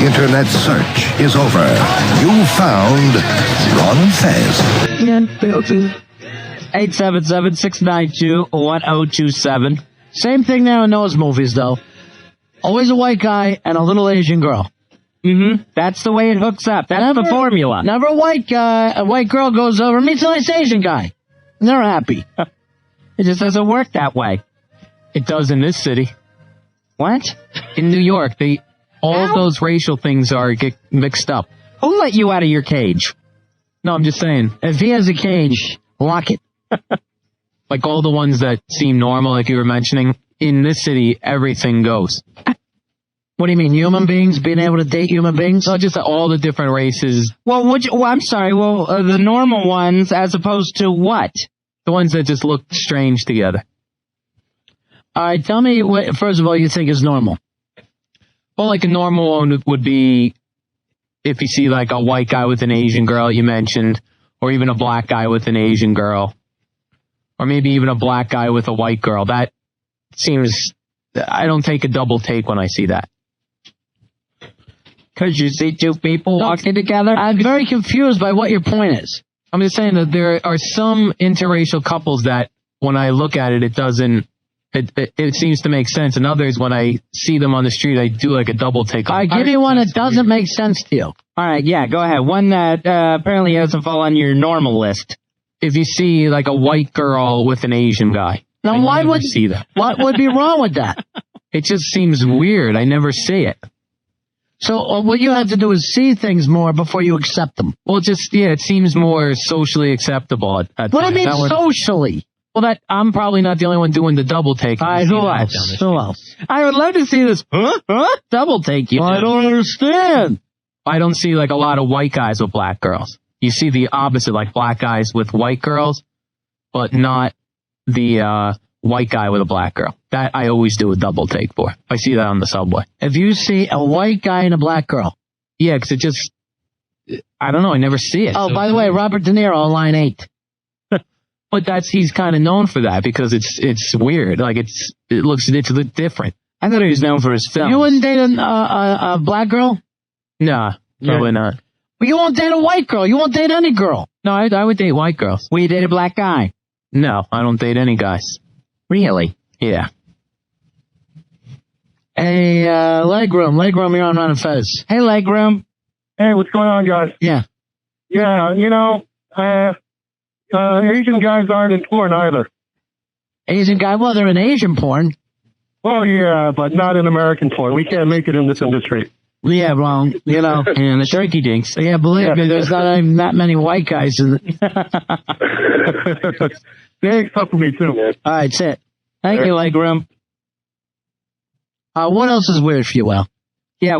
internet search is over. You found Ron Fez. 877-692-1027. Same thing there in those movies, though. Always a white guy and a little Asian girl. That's the way it hooks up. That's the formula. Never a white girl goes over and meets a nice Asian guy. And they're happy. It just doesn't work that way. It does in this city. What? In New York, all of those racial things get mixed up. Who let you out of your cage? No, I'm just saying. If he has a cage, lock it. Like all the ones that seem normal, like you were mentioning, in this city, everything goes. What do you mean, human beings being able to date human beings? No, just all the different races. Well, I'm sorry. Well, the normal ones as opposed to what? The ones that just look strange together. All right, tell me what, first of all, you think is normal. Well, like a normal one would be if you see like a white guy with an Asian girl you mentioned, or even a black guy with an Asian girl, or maybe even a black guy with a white girl. That seems, I don't take a double take when I see that. Because you see two people walking together? I'm very confused by what your point is. I'm just saying that there are some interracial couples that when I look at it, it seems to make sense. And others, when I see them on the street, I do like a double take. All right, give me one that doesn't make sense to you. All right, yeah, go ahead. One that apparently doesn't fall on your normal list. If you see like a white girl with an Asian guy. Now, why would see that? What would be wrong with that? It just seems weird. I never see it. So what you have to do is see things more before you accept them. Well, it seems more socially acceptable. What do you mean socially? Well, I'm probably not the only one doing the double take. All right, who else? Who else? I would love to see this double take. I don't understand. I don't see like a lot of white guys with black girls. You see the opposite, like black guys with white girls, but not the white guy with a black girl. That I always do a double take for. I see that on the subway. If you see a white guy and a black girl. Yeah, because I don't know, I never see it. Oh, by the way, Robert De Niro, line 8. But he's kind of known for that because it's weird. Like it looks different. I thought he was known for his film. You wouldn't date a black girl? Nah, probably not. Well, you won't date a white girl. You won't date any girl. No, I would date white girls. Will you date a black guy? No, I don't date any guys. Really? Yeah. Hey, Legroom, you're on Ron and Fez. Hey, Legroom. Hey, what's going on, guys? Yeah. Yeah, Asian guys aren't in porn either. Asian guy? Well, they're in Asian porn. Well, yeah, but not in American porn. We can't make it in this industry. Yeah, wrong. And the turkey dinks. Yeah, believe me, there's not even that many white guys in it. They tough for me too, man. All right, that's it. Thank you, Legroom. What else is weird for you, Al? Yeah,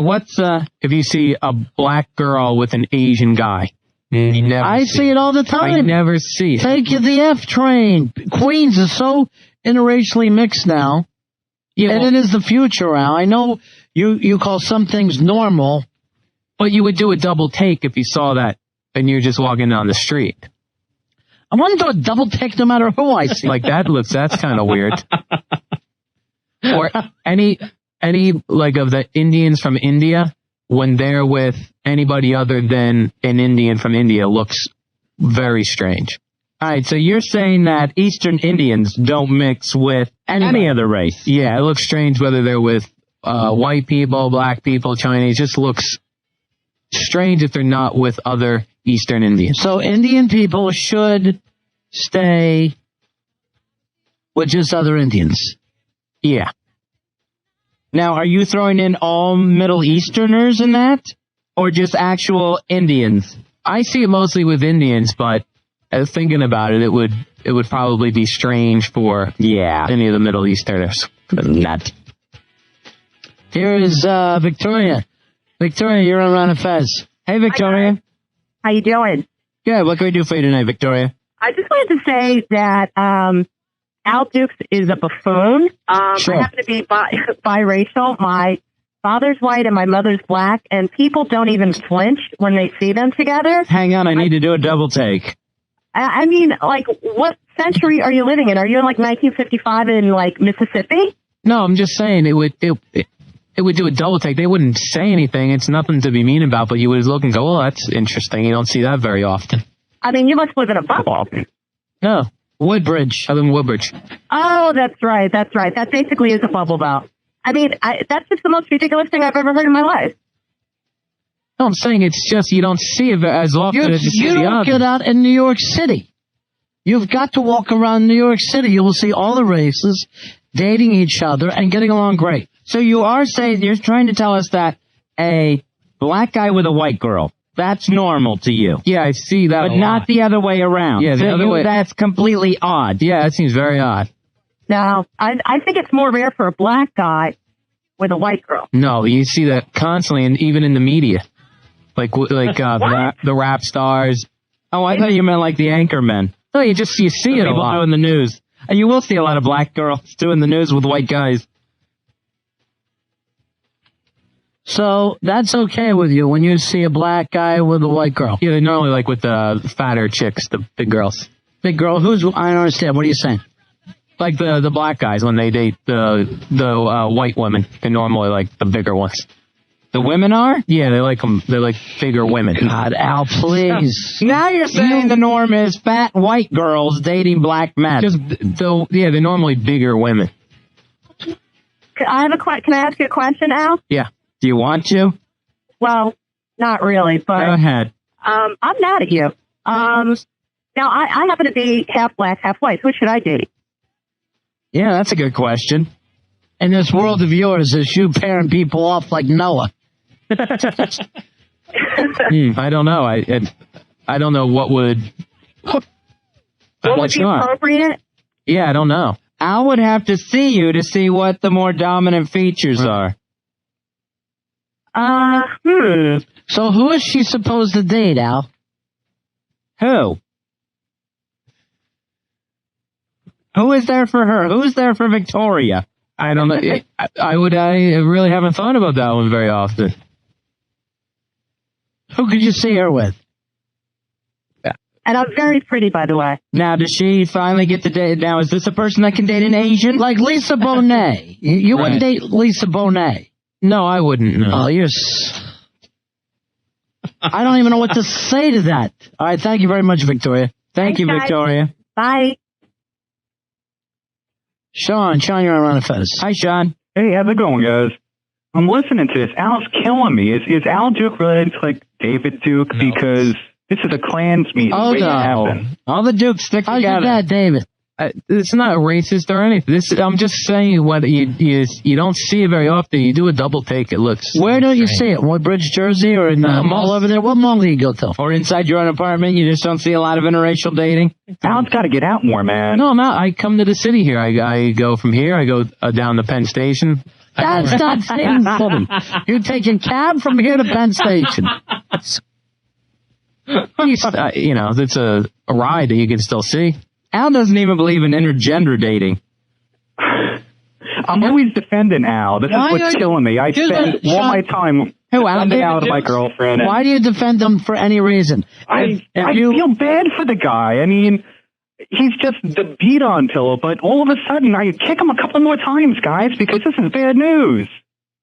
if you see a black girl with an Asian guy? I see it all the time. I never see it. Take the F train. Queens is so interracially mixed now. Yeah, and it is the future, Al. I know you call some things normal. But you would do a double take if you saw that and you're just walking down the street. I want to do a double take no matter who I see. Like that's kind of weird. Or any like of the Indians from India, when they're with anybody other than an Indian from India, looks very strange. All right, so you're saying that Eastern Indians don't mix with any other race? Yeah, it looks strange whether they're with white people, black people, Chinese. Just looks strange if they're not with other Eastern Indians. So Indian people should stay with just other Indians? Yeah. Now, are you throwing in all Middle Easterners in that? Or just actual Indians? I see it mostly with Indians, but thinking about it, it would probably be strange for any of the Middle Easterners. Not. Here is Victoria. Victoria, you're on Ron and Fez. Hey, Victoria. How you doing? Good. What can we do for you tonight, Victoria? I just wanted to say that Al Dukes is a buffoon. Sure. I happen to be biracial. My father's white and my mother's black, and people don't even flinch when they see them together. Hang on, I need to do a double take. I mean, like, what century are you living in? Are you in, like, 1955 in, like, Mississippi? No, I'm just saying it would do a double take. They wouldn't say anything. It's nothing to be mean about, but you would look and go, "Oh, that's interesting." You don't see that very often. I mean, you must live in a bubble. No, Woodbridge. I live in Woodbridge. Oh, that's right. That basically is a bubble belt. I mean, that's just the most ridiculous thing I've ever heard in my life. No, I'm saying it's just you don't see it as often as you see You the don't others. get out in New York City. You've got to walk around New York City. You will see all the races dating each other and getting along great. So you are saying, you're trying to tell us that a black guy with a white girl, that's normal to you. Yeah, I see that, But a not lot. the other way around. Yeah, the To other you, way- that's completely odd. Yeah, that seems very odd. No, I think it's more rare for a black guy with a white girl. No, you see that constantly, and even in the media, like the rap stars. Oh, I thought you meant like the anchor men. No, you see it a People lot. doing the news. And you will see a lot of black girls doing the news with white guys. So that's okay with you when you see a black guy with a white girl. Yeah, they're normally like with the fatter chicks, the big girls. Big girl, I don't understand. What are you saying? Like the black guys when they date the white women, they're normally like the bigger ones. The women are? Yeah, they like them. They like bigger women. God, Al, please. Now you're saying the norm is fat white girls dating black men. They're normally bigger women. Can I ask you a question, Al? Yeah. Do you want to? Well, not really, but Go ahead. I'm mad at you. Now I happen to be half black, half white. Who should I date? Yeah, that's a good question. In this world of yours, is you pairing people off like Noah. I don't know. I don't know what would. What would be appropriate? Yeah, I don't know. I would have to see you to see what the more dominant features are. So who is she supposed to date, Al? Who? Who is there for her? Who's there for Victoria? I don't know. I really haven't thought about that one very often. Who could you see her with? And I'm very pretty, by the way. Now, does she finally get to date? Now, is this a person that can date an Asian? Like Lisa Bonet. You wouldn't date Lisa Bonet. No, I wouldn't. No. Oh, I don't even know what to say to that. All right, thank you very much, Victoria. Thank you, guys. Victoria. Bye. Sean, you're on Run of Fez. Hi, Sean. Hey, how's it going, guys? I'm listening to this. Al's killing me. Is Al Duke related to, like, David Duke? No. Because this is a Klans meeting. Oh, waiting to no. happen. All the Dukes stick How's your together. dad, David? It's not racist or anything. I'm just saying what you don't see it very often. You do a double take, it looks. Where don't you see it? Woodbridge, Jersey, or in the mall over there? What mall do you go to? Or inside your own apartment, you just don't see a lot of interracial dating? Al's got to get out more, man. No, I'm out. I come to the city here. I go from here. I go down to Penn Station. That's not saying something. You're taking cab from here to Penn Station. It's a ride that you can still see. Al doesn't even believe in intergender dating. I'm always defending Al. This is Why what's are you- killing me. I Here's spend a- all my time Who, Al? defending Al to my girlfriend. and Why do you defend them for any reason? I If you- feel bad for the guy. I mean, he's just the beat on pillow, but all of a sudden I kick him a couple more times, guys, because this is bad news.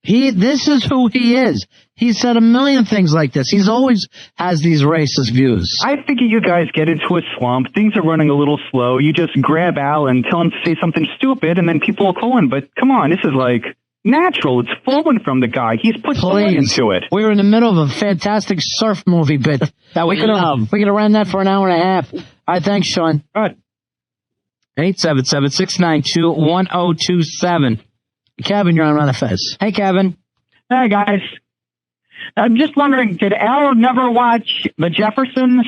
This is who he is. He said a million things like this. He's always has these racist views. I figure you guys get into a slump. Things are running a little slow. You just grab Al and tell him to say something stupid, and then people will call in. But come on, this is like natural. It's flowing from the guy. He's put thought into it. We were in the middle of a fantastic surf movie bit that we could have ran that for an hour and a half. All right, thanks, Sean. Good. 877-692-1027. Kevin, you're on Run of Fez. Hey, Kevin. Hey, guys. I'm just wondering, did Al never watch The Jeffersons?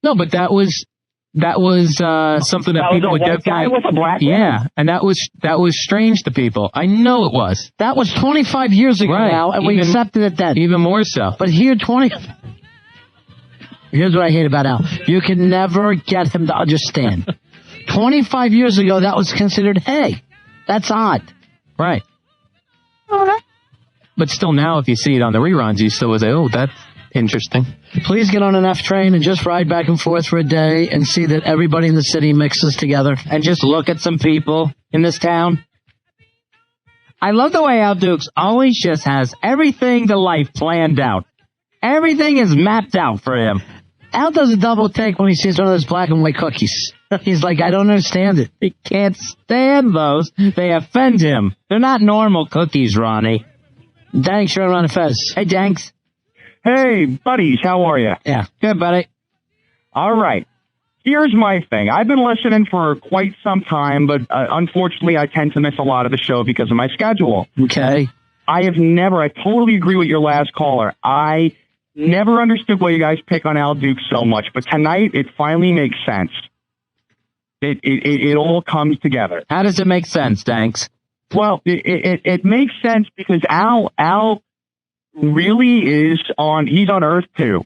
No, but that was something that That was people a would white guy definitely. with a black Yeah, and that was strange to people. I know it was. That was 25 years ago Right. now, and we Even- accepted it then. Even more so. But here's what I hate about Al. You can never get him to understand. 25 years ago, that was considered, hey, that's odd. Right. But still now, if you see it on the reruns, you still would say, oh, that's interesting. Please get on an F train and just ride back and forth for a day and see that everybody in the city mixes together. And just look at some people in this town. I love the way Al Dukes always just has everything to life planned out. Everything is mapped out for him. Al does a double take when he sees one of those black and white cookies. He's like, I don't understand it. He can't stand those. They offend him. They're not normal cookies, Ronnie. Thanks, you're on Fez. Hey, Danks. Hey, buddies, how are you? Yeah. Good, buddy. All right. Here's my thing. I've been listening for quite some time, but unfortunately, I tend to miss a lot of the show because of my schedule. Okay. I totally agree with your last caller. I never understood why you guys pick on Al Duke so much, but tonight it finally makes sense. It all comes together. How does it make sense, Danks? Well, it makes sense because Al really he's on Earth too.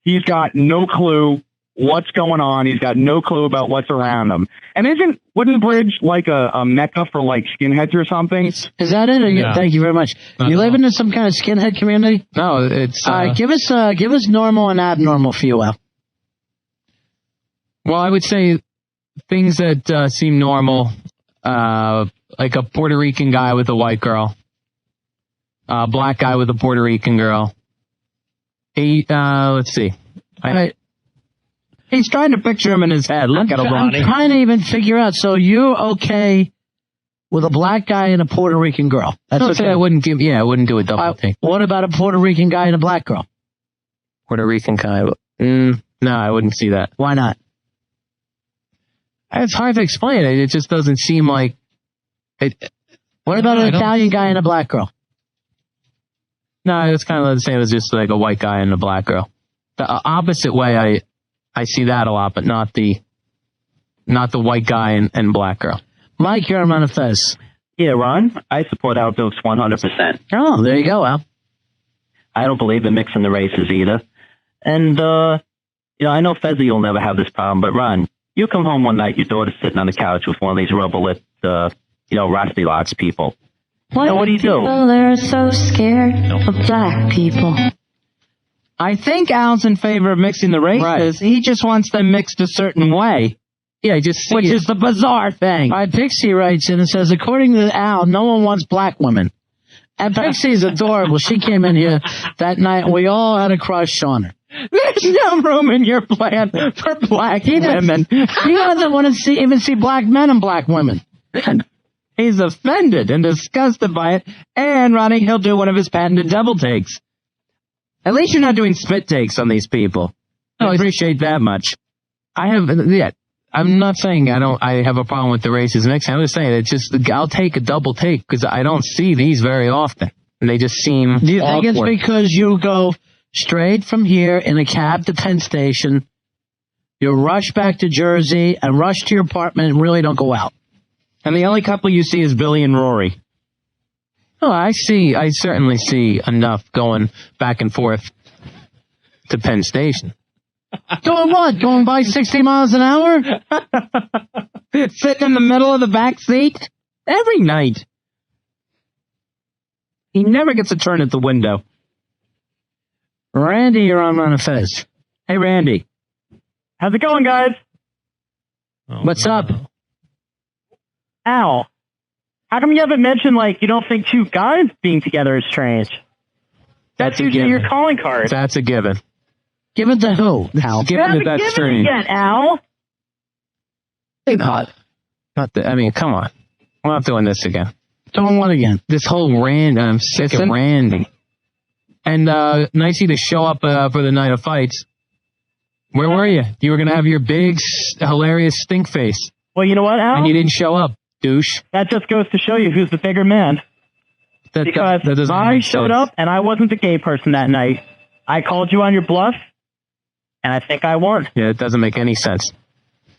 He's got no clue what's going on. He's got no clue about what's around him. And wouldn't Bridge like a mecca for like skinheads or something? Is that it? Yeah. Thank you very much. You live in some kind of skinhead community? No, it's... give us normal and abnormal for you, Al. Well, I would say things that seem normal, like a Puerto Rican guy with a white girl, a black guy with a Puerto Rican girl. Let's see. He's trying to picture him in his head. Look at him, Ronnie. I'm trying to even figure out. So you're okay with a black guy and a Puerto Rican girl? That's okay. I wouldn't do a double take. What about a Puerto Rican guy and a black girl? Puerto Rican guy. No, I wouldn't see that. Why not? It's hard to explain. It just doesn't seem like it. What about an Italian guy and a black girl? No, it's kind of the same as just like a white guy and a black girl. The opposite way, I see that a lot, but not the white guy and black girl. Mike, you're on Fez. Yeah, Ron, I support Al Dukes 100%. Oh, there you go, Al. I don't believe in mixing the races either. And, I know Fezzy will never have this problem, but Ron, you come home one night, your daughter's sitting on the couch with one of these rubber-lit, Rusty Locks people. What do you do? People are so scared of black people. I think Al's in favor of mixing the races. Right. He just wants them mixed a certain way. Yeah, which is the bizarre thing. Pixie writes in and says, according to Al, no one wants black women. And Pixie's adorable. She came in here that night, and we all had a crush on her. There's no room in your plan for black women. He doesn't want to even see black men and black women. He's offended and disgusted by it. And, Ronnie, he'll do one of his patented double takes. At least you're not doing spit takes on these people. I appreciate that much. I'm not saying I have a problem with the races mixing. I'm just saying I'll take a double take because I don't see these very often. And they just seem Do you think awkward. it's because you go straight from here in a cab to Penn Station, you rush back to Jersey and rush to your apartment and really don't go out? And the only couple you see is Billy and Rory. Oh, I certainly see enough going back and forth to Penn Station. Doing what? Going by 60 miles an hour? Sitting in the middle of the back seat? Every night. He never gets a turn at the window. Randy, you're on Fez. Hey, Randy. How's it going, guys? What's up? Al, how come you haven't mentioned, you don't think two guys being together is strange? That's a usually given. your calling card. That's a given. Give it to who, Al? You haven't given it yet, Al. Come on. We're not doing this again. Doing what again? This whole Randy, I'm sick of Randy. And nice of you to show up for the night of fights. Where were you? You were going to have your big, hilarious stink face. Well, you know what, Al? And you didn't show up, douche. That just goes to show you who's the bigger man. Because that doesn't I make showed sense. up and I wasn't the gay person that night. I called you on your bluff, and I think I won. Yeah, it doesn't make any sense.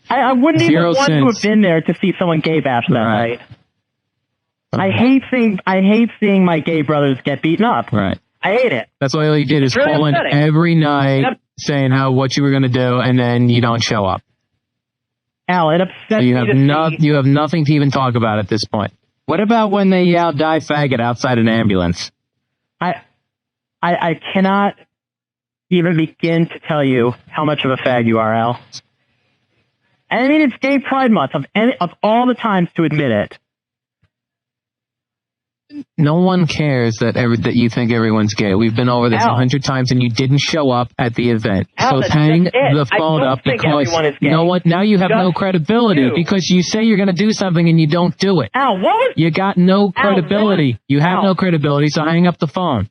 I wouldn't even Zero want to sense. have been there to see someone gay bash that Right. night. I hate seeing my gay brothers get beaten up. Right. I hate it. That's why all you did is It's really call in upsetting. every night Yep. saying what you were going to do, and then you don't show up. Al, it upsets So you me have to see. you have nothing to even talk about at this point. What about when they yell, "Die faggot," outside an ambulance? I cannot even begin to tell you how much of a fag you are, Al. And I mean, it's Gay Pride Month of all the times to admit it. No one cares that that you think everyone's gay. We've been over this 100 times, and you didn't show up at the event. Al, So hang the phone up think because everyone is gay. you know what? Now you have no Just credibility you. because you say you're going to do something and you don't do it. Al, what was You got no credibility. You have no credibility, so hang up the phone.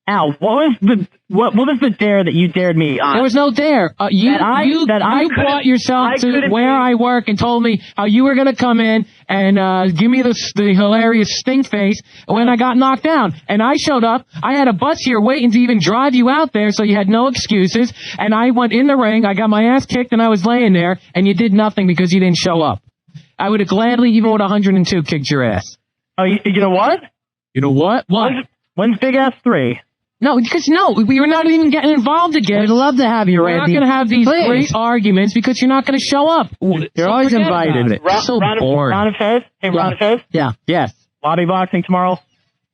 Al? What was the dare that you dared me on? There was no dare. You brought yourself to where I work and told me how you were going to come in and give me the hilarious stink face when I got knocked down. And I showed up. I had a bus here waiting to even drive you out there, so you had no excuses. And I went in the ring. I got my ass kicked, and I was laying there, and you did nothing because you didn't show up. I would have gladly, even with 102, kicked your ass. Oh, you know what? You know what? What? When's Big Ass 3? No, because we were not even getting involved again. We'd love to have you, We're Randy. not going to have these Please. great arguments because you're not going to show up. You're always invited. It's so boring. Ron and Fez? Hey, Ron and Fez? Yeah. Yes. Lobby boxing tomorrow?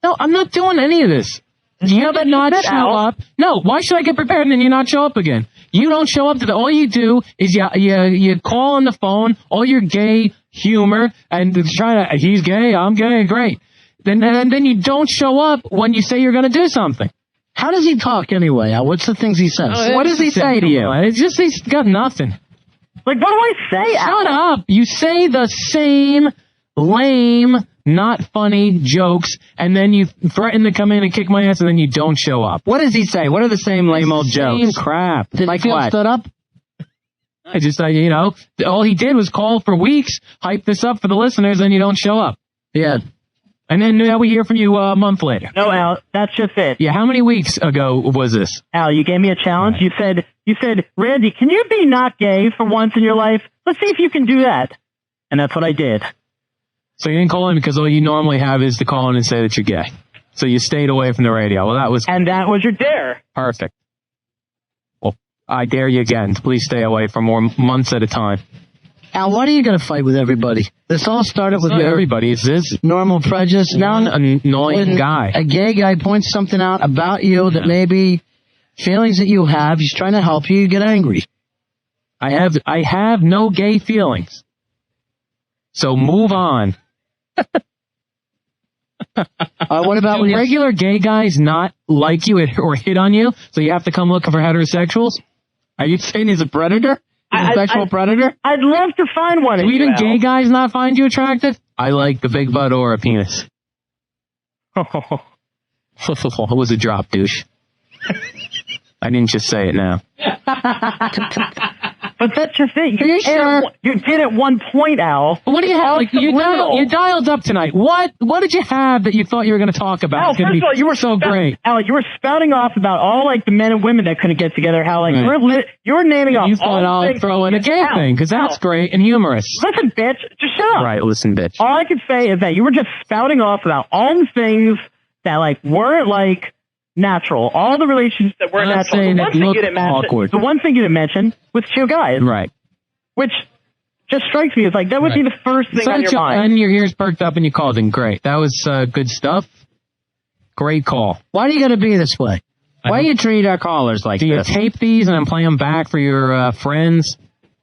No, I'm not doing any of this. You better not show up. No, why should I get prepared and then you not show up again? You don't show up to the. All you do is you call on the phone, all your gay humor, and try to. He's gay, I'm gay, great. Then you don't show up when you say you're going to do something. How does he talk anyway? What's the things he says? What does he say to you? It's just he's got nothing. Like, what do I say, Al? Shut up. You say the same lame, not funny jokes, and then you threaten to come in and kick my ass, and then you don't show up. What does he say? What are the same lame old jokes? Same crap. Did Like Phil what? stood up? I just, all he did was call for weeks, hype this up for the listeners, and you don't show up. Yeah. And then now we hear from you a month later. No, Al, that's just it. Yeah, how many weeks ago was this? Al, you gave me a challenge. You said, Randy, can you be not gay for once in your life? Let's see if you can do that. And that's what I did. So you didn't call in because all you normally have is to call in and say that you're gay. So you stayed away from the radio. Well, that was... And that was your dare. Perfect. Well, I dare you again. Please stay away for more months at a time. Al, why are you going to fight with everybody? This all started with everybody. It's this normal prejudice. Now, an annoying guy. A gay guy points something out about you that maybe feelings that you have, he's trying to help you, you get angry. I have no gay feelings. So move on. What about when regular gay guys not like you or hit on you, so you have to come looking for heterosexuals? Are you saying he's a predator? A sexual predator? I'd love to find one. Do even gay guys not find you attractive? I like a big butt or a penis. It was a drop, douche. I didn't just say it now. But that's just it. Are you sure? You did at one point, Al. What do you have? Like, you dialed up tonight. What did you have that you thought you were going to talk about? Al, first of all, you were so great. Al, you were spouting off about all like the men and women that couldn't get together. How like you were naming off. You thought I'll throw in a gay thing because that's great and humorous. Listen, bitch, just shut up. Right, listen, bitch. All I could say is that you were just spouting off about all the things that like weren't like natural. All the relationships that weren't natural. The one thing you didn't mention was two guys. Right. Which just strikes me as like that would be the first thing on your mind. And your ears perked up and you called in. Great. That was good stuff. Great call. Why do you got to be this way? Why do you treat our callers like this? Do you tape these and then play them back for your friends?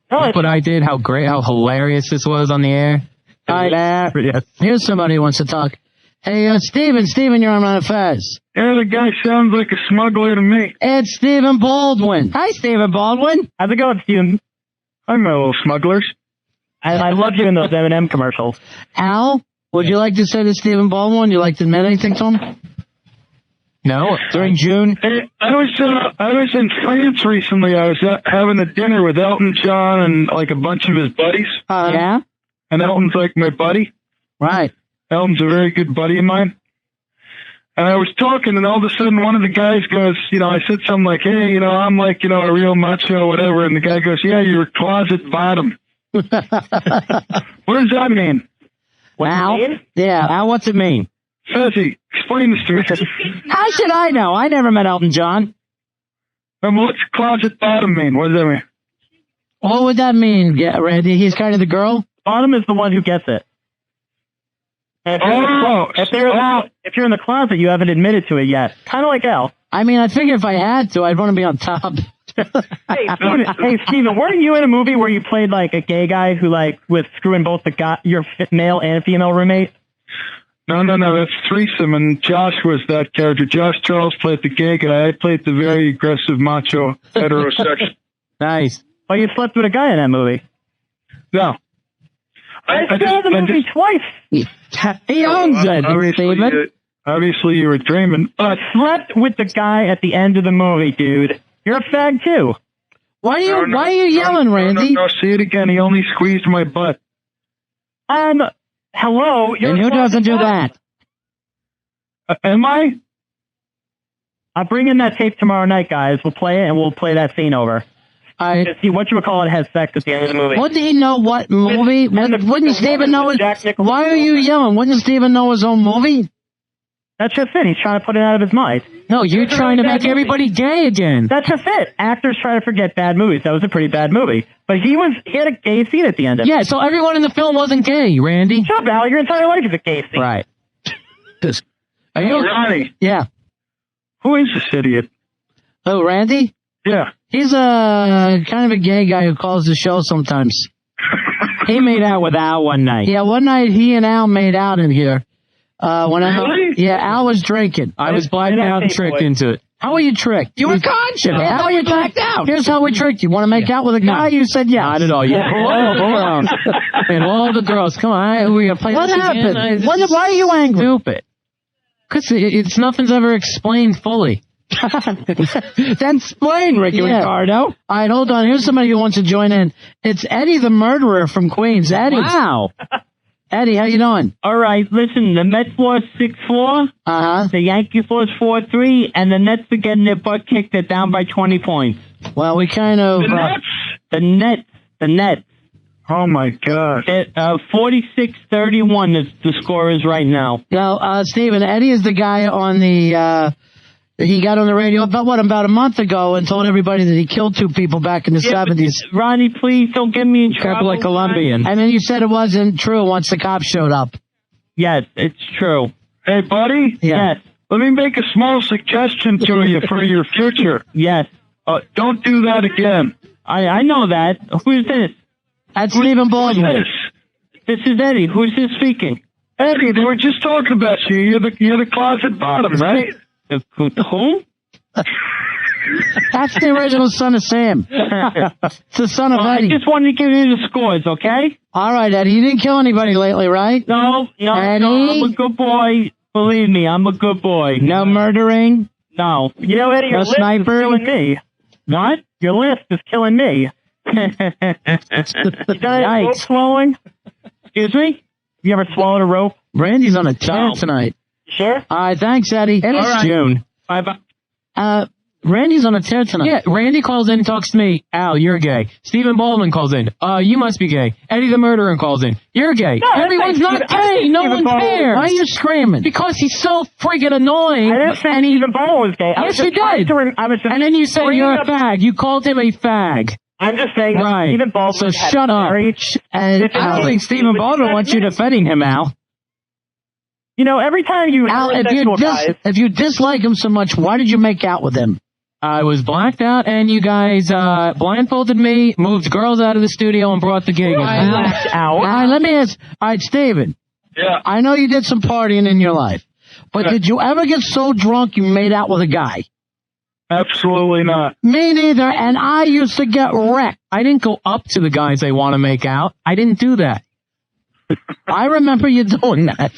No, Look what I did. How hilarious this was on the air. Yes. Here's somebody who wants to talk. Hey, Steven, you're on Ron and Fez. Yeah, the guy sounds like a smuggler to me. It's Steven Baldwin. Hi, Steven Baldwin. How's it going, Steven? I'm my little smugglers. I love you in those M&M commercials. Al, would you like to say to Steven Baldwin, you like to admit anything to him? No, during June. Hey, I was in France recently. I was having a dinner with Elton John and like a bunch of his buddies. Yeah? And Elton's like my buddy. Right. Elton's a very good buddy of mine. And I was talking, and all of a sudden one of the guys goes, I said something like, hey, I'm like, a real macho, whatever. And the guy goes, yeah, you're a closet bottom. What does that mean? Al? Yeah. Al, what's it mean? Fezzy, explain this to me. How should I know? I never met Elton John. What's closet bottom mean? What does that mean? What would that mean? Yeah, Randy, he's kind of the girl? Bottom is the one who gets it. If you're in the closet, you haven't admitted to it yet. Kind of like Al. I mean, I figure if I had to, I'd want to be on top. Hey, Steven, weren't you in a movie where you played like a gay guy who like was screwing both your male and female roommate? No, that's threesome, and Josh was that character. Josh Charles played the gay guy. I played the very aggressive, macho, heterosexual. Nice. Oh, you slept with a guy in that movie? No. I saw the movie twice. He owns it, Steven. Obviously, you were dreaming. I slept with the guy at the end of the movie, dude. You're a fag, too. Why are you yelling, Randy? No, say it again. He only squeezed my butt. Hello? And who doesn't do that? Am I? I'll bring in that tape tomorrow night, guys. We'll play it, and we'll play that scene over. See, what you would call it has sex at the end of the movie. Wouldn't he know what movie? Wouldn't Steven know it? Why are you yelling? Wouldn't Steven know his own movie? That's just it. He's trying to put it out of his mind. No, you're trying to make everybody gay again. That's just it. Actors try to forget bad movies. That was a pretty bad movie. But he had a gay scene at the end of it. Yeah, so everyone in the film wasn't gay, Randy. Shut up, Al. Your entire life is a gay scene. Right. Are you Ronnie? Yeah. Who is this idiot? Oh, Randy? Yeah. He's a kind of a gay guy who calls the show sometimes. He made out with Al one night. Yeah, one night he and Al made out in here. Really? Al was drinking. I was blacked out and tricked into it. How were you tricked? You were conscious. How were you blacked out? Here's how we tricked you. Want to make out with a guy? You said yes. Not at all. Yeah. Hold on. And all the girls, come on. We're gonna play What this happened? again. Why are you angry? Stupid. Because it's nothing's ever explained fully. Then explain, Ricky Ricardo. All right, hold on. Here's somebody who wants to join in. It's Eddie the murderer from Queens. Eddie. Wow. Eddie, how you doing? All right, listen, the Mets lost 6-4. Uh-huh. The Yankees lost 4-3, and the Nets are getting their butt kicked. They're down by 20 points. Well, we kind of... The Nets. Oh, my God. 46-31 the score is right now. Now, Steven, Eddie is the guy on the... he got on the radio about a month ago and told everybody that he killed 2 people back in the 70s. Ronnie, please don't get me in trouble. Like Colombian. And then you said it wasn't true once the cops showed up. Yes, it's true. Hey, buddy? Yeah. Yes. Let me make a small suggestion to you for your future. Yes. Don't do that again. I know that. Who's this? That's Steven Baldwin. This is Eddie. Who's this speaking? Eddie, they were just talking about you. You're the closet bottom, right? Who? That's the original son of Sam. It's the son of Eddie. I just wanted to give you the scores, okay? All right, Eddie. You didn't kill anybody lately, right? No, Eddie? I'm a good boy. Believe me, I'm a good boy. No murdering? No. You know, Eddie, your list is killing me. What? Your list is killing me. You done any rope swallowing? Excuse me? You ever swallowed a rope? Randy's on a tear tonight. Sure. All right, thanks, Eddie. And it's June. Randy's on a tear tonight. Yeah, Randy calls in and talks to me. Al, you're gay. Steven Baldwin calls in. You must be gay. Eddie the murderer calls in. You're gay. No, Everyone's not gay. No one cares. Why are you screaming? Because he's so freaking annoying. I didn't say Steven Baldwin was gay. Yes, you did. And then you said you're a fag. You called him a fag. I'm just saying Right. Steven Baldwin So shut up. And I don't think Steven Baldwin wants you defending him, Al. You know, every time you Al, if you dislike him so much, why did you make out with him? I was blacked out, and you guys blindfolded me, moved girls out of the studio, and brought the gig in. Blacked out. All right, let me ask. All right, Steven. Yeah. I know you did some partying in your life, but did you ever get so drunk you made out with a guy? Absolutely not. Me neither, and I used to get wrecked. I didn't go up to the guys they want to make out. I didn't do that. I remember you doing that.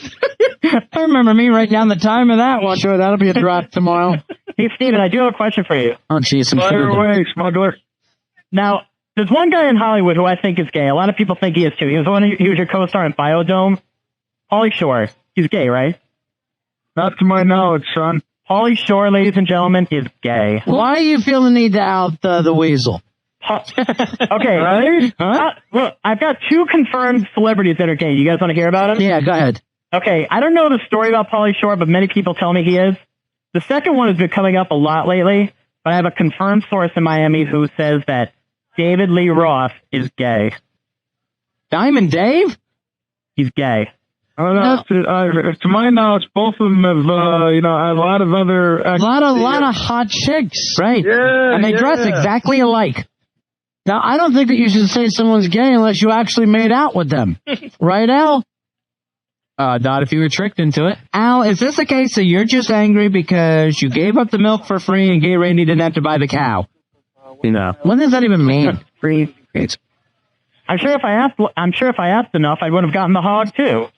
I remember me writing down the time of that one. Sure, that'll be a drop tomorrow. Hey, Steven, I do have a question for you. Oh, jeez. Fire away, smuggler. Now, there's one guy in Hollywood who I think is gay. A lot of people think he is, too. He was your co-star in Biodome. Pauly Shore. He's gay, right? Not to my knowledge, son. Pauly Shore, ladies and gentlemen, is gay. Why do you feel the need to out the weasel? Okay. Right? Look, I've got 2 confirmed celebrities that are gay. You guys want to hear about them? Yeah, go ahead. Okay, I don't know the story about Pauly Shore, but many people tell me he is. The second one has been coming up a lot lately, but I have a confirmed source in Miami who says that David Lee Roth is gay. Diamond Dave? He's gay. I don't know. To my knowledge, both of them have, a lot of other... A lot of hot chicks. Right. Yeah, And they dress exactly alike. Now, I don't think that you should say someone's gay unless you actually made out with them. Right, Al? Not if you were tricked into it. Al, is this a case that you're just angry because you gave up the milk for free and Gay Randy didn't have to buy the cow? You know. What does that even mean? Free. I'm sure if I asked enough, I would have gotten the hog too.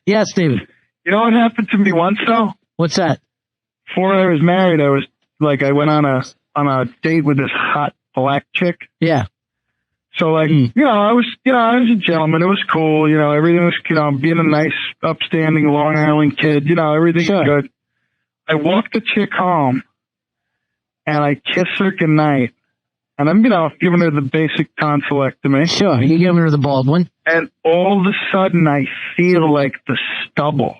Yeah, Steven. You know what happened to me once though? What's that? Before I was married, I went on a date with this hot black chick. Yeah. So I was a gentleman. It was cool. Everything was, being a nice, upstanding Long Island kid. Everything's good. I walked the chick home, and I kissed her goodnight. And I'm, giving her the basic tonsillectomy. Sure, you giving her the Baldwin. And all of a sudden, I feel like the stubble.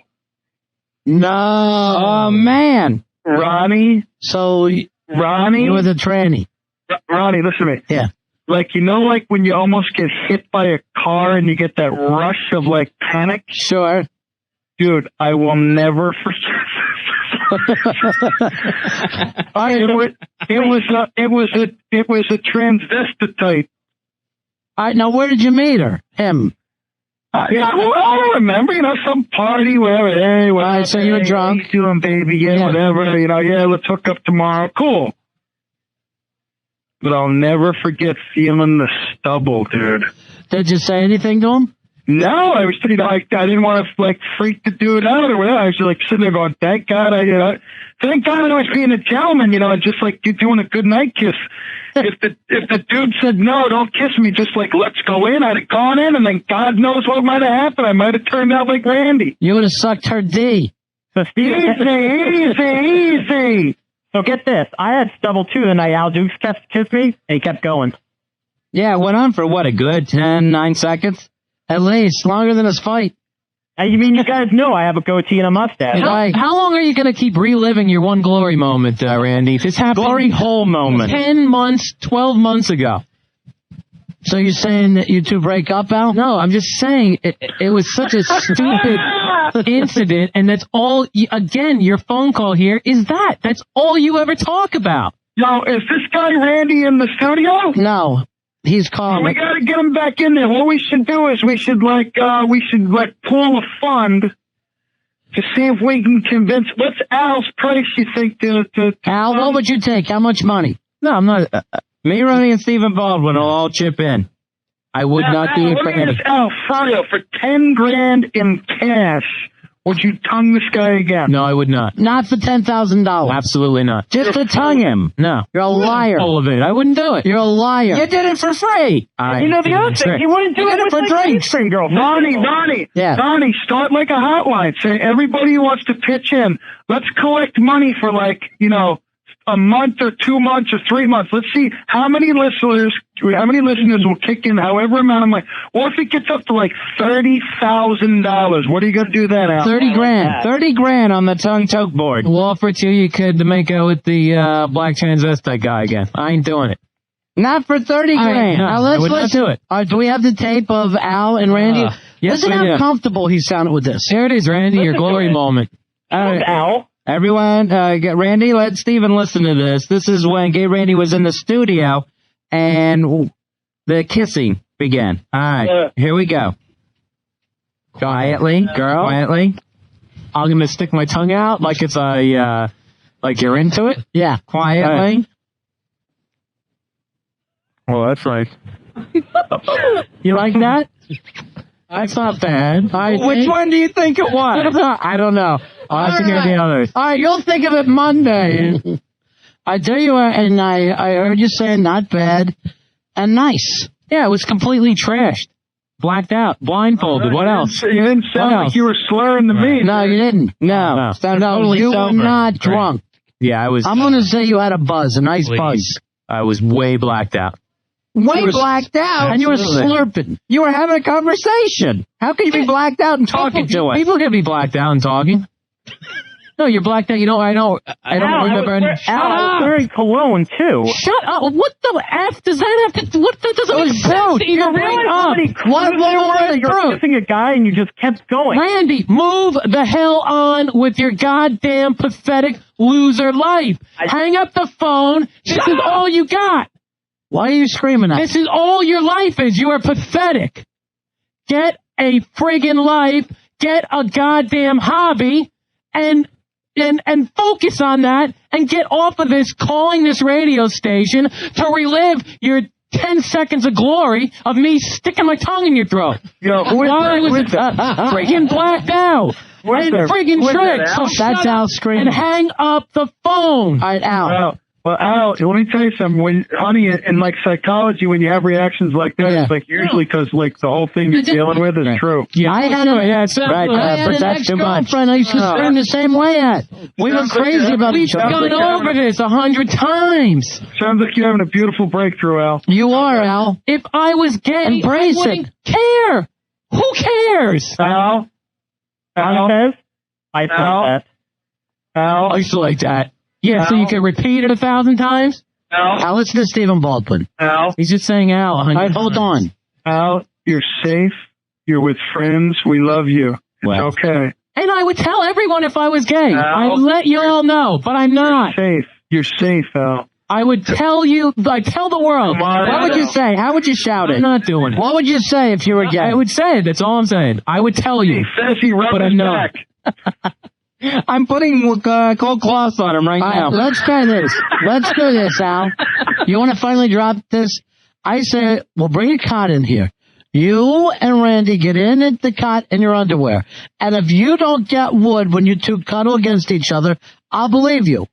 No. Oh, man. Ronnie. So, Ronnie. You were the tranny. Ronnie, listen to me. Yeah. Like when you almost get hit by a car and you get that rush of panic? Sure. Dude, I will never forget. It was a transvestite. All right, now where did you meet her? Him. I don't remember, some party, whatever. Hey, all right, so you were drunk. How you doing, baby? Yeah, whatever. Let's hook up tomorrow. Cool. But I'll never forget feeling the stubble, dude. Did you say anything to him? No, I was pretty I didn't want to freak the dude out or whatever. I was sitting there going, thank God thank God I was being a gentleman, and just you're doing a good night kiss. If the dude said no, don't kiss me, just let's go in, I'd have gone in, and then God knows what might have happened. I might have turned out like Randy. You would have sucked her D. So easy. So get this, I had stubble too the night Al Dukes kissed me, and he kept going. Yeah, it went on for what, a good 9 seconds? At least, longer than his fight. You mean you guys know I have a goatee and a mustache? How long are you going to keep reliving your one glory moment, Randy? This happened. Glory hole moment. 10 months, 12 months ago. So you're saying that you two break up, Al? No, I'm just saying it was such a stupid incident, and that's all, again, your phone call here is that. That's all you ever talk about. Yo, is this guy Randy in the studio? No. He's calling. We got to get him back in there. What we should do is we should pull a fund to see if we can convince. What's Al's price? You think to Al? What would you take? How much money? No, I'm not. Me, Ronnie, and Steven Baldwin will all chip in. I would not be afraid. Al, for 10 grand in cash, would you tongue this guy again? No, I would not. Not for $10,000. Absolutely not. Just to tongue him. No. You're a liar. All of it. I wouldn't do it. You're a liar. You did it for free. The other thing, he wouldn't do it for drinks. Ronnie, yeah. Ronnie, start like a hotline. Say, everybody who wants to pitch in, let's collect money for a month or 2 months or 3 months. Let's see how many listeners will kick in however amount of money. Or if it gets up to $30,000, what are you going to do then, Al? 30 grand. 30 grand on the tongue choke board. We'll offer it to you. You could make out with the black transvestite guy again. I ain't doing it. Not for 30 grand. No, I would not do it. All right, do we have the tape of Al and Randy? Yes, Listen we how do. comfortable he sounded with this. Here it is, Randy, your glory moment. All right. Al. Everyone, Randy, let Steven listen to this. This is when Gay Randy was in the studio and the kissing began. All right, here we go. Quietly, girl. Quietly. I'm going to stick my tongue out like it's like you're into it. Yeah. Quietly. Well, that's right. You like that? That's not bad. Which one do you think it was? I don't know. I'll have to hear the others. All right, you'll think of it Monday. I tell you what, and I heard you say not bad and nice. Yeah, it was completely trashed. Blacked out. Blindfolded. What else? You didn't sound like you were slurring to me. No, you didn't. No, totally you sober. were not drunk. Yeah, I was. I'm going to say you had a buzz, a nice buzz. I was way blacked out. Way blacked out. And you were slurping. You were having a conversation. How can you be blacked out and talking to us? People can be blacked out and talking. No, you're blacked out. I don't remember. Al was wearing cologne, too. Shut up. What the F does that have to... What that doesn't make sense to even bring up? What you're kissing a guy and you just kept going. Randy, move the hell on with your goddamn pathetic loser life. Hang up the phone. This is all you got. Why are you screaming at me? This is all your life is. You are pathetic. Get a friggin' life, get a goddamn hobby, and focus on that, and get off of this calling this radio station to relive your 10 seconds of glory of me sticking my tongue in your throat. Yo, who is I was friggin' blacked out. And friggin' tricked. So That's Al screaming. and hang up the phone. All right, Al. Well, Al, let me tell you something. When, honey, in like psychology, when you have reactions like that, it's like usually because like the whole thing you're dealing with is true. Yeah, I had an ex-girlfriend I used to scream the same way at. We were crazy about each We've other. gone over this 100 times. Sounds like you're having a beautiful breakthrough, Al. You are, Al. If I was gay, Embrace I it. wouldn't care. Who cares? Al? I said that. Al? I used to like that. Yeah, so you can repeat it 1,000 times? Al, listen to Steven Baldwin. Al? He's just saying Al. All right, hold on. Al, you're safe. You're with friends. We love you. It's okay. And I would tell everyone if I was gay. Al? I would let you all know, but I'm not. Safe. You're safe, Al. I would tell you, I tell the world. Come on, What would you say? How would you shout I'm it? not doing it. What would you say if you were gay? I would say it. That's all I'm saying. I would tell He you. says he rubbed But his I'm not. back. I'm putting cold cloths on him right All now. right, let's try this. Let's do this, Al. You want to finally drop this? I say, well, bring a cot in here. You and Randy get in at the cot in your underwear. And if you don't get wood when you two cuddle against each other, I'll believe you.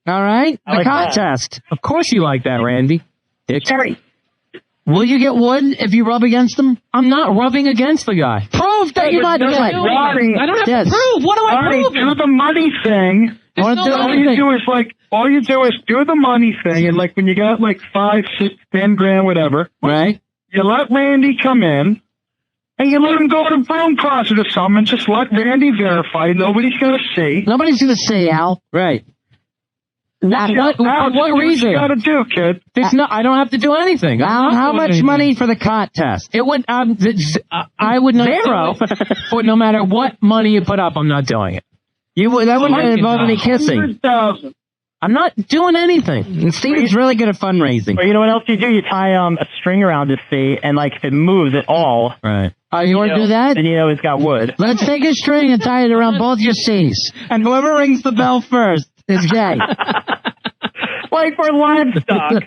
All right? I like that. Contest. Of course you like that, Randy. Terry. Will you get wood if you rub against them? I'm not rubbing against the guy. Prove that you're not Ronnie, gay. Ronnie, I don't have Yes. to prove. What do I Ronnie, prove? do the money thing. You want to do no All anything? you do is all you do is do the money thing, and like when you got like 5, 6, 10 grand, whatever, Right? you let Randy come in, and you let him go to the broom closet or something, and just let Randy verify. Nobody's gonna see. Nobody's going to say, Al. Right. What What reason? you gotta do, kid? I don't have to do anything. Al, how much money for the cot test? It would. I would not. Zero. But no matter what money you put up, I'm not doing it. That wouldn't involve any kissing. 100,000. I'm not doing anything. And Steven's really good at fundraising. Or you know what else you do? You tie a string around his feet, and like if it moves at all, Right. You want to do that? then you know he's got wood. Let's take a string and tie it around both your C's. And whoever rings the bell first. It's gay. Like for livestock.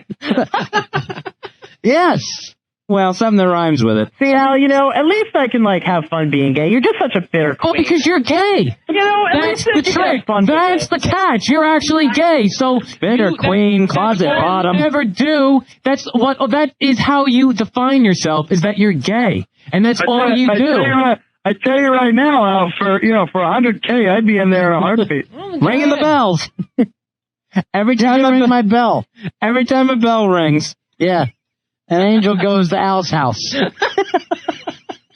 Yes. Well, something that rhymes with it. See, Al, at least I can like have fun being gay. You're just such a bitter Oh, queen. because you're gay. At That's least the you can have trick. fun with That's it. the catch. You're actually gay. So Bitter queen, closet that's all bottom. you never do. That is how you define yourself. Is that you're gay, and that's all you do. I tell you right now, Al, for 100K, I'd be in there in a heartbeat. Ringing the bells. Every time I ring my bell. Every time a bell rings. Yeah. An angel goes to Al's house.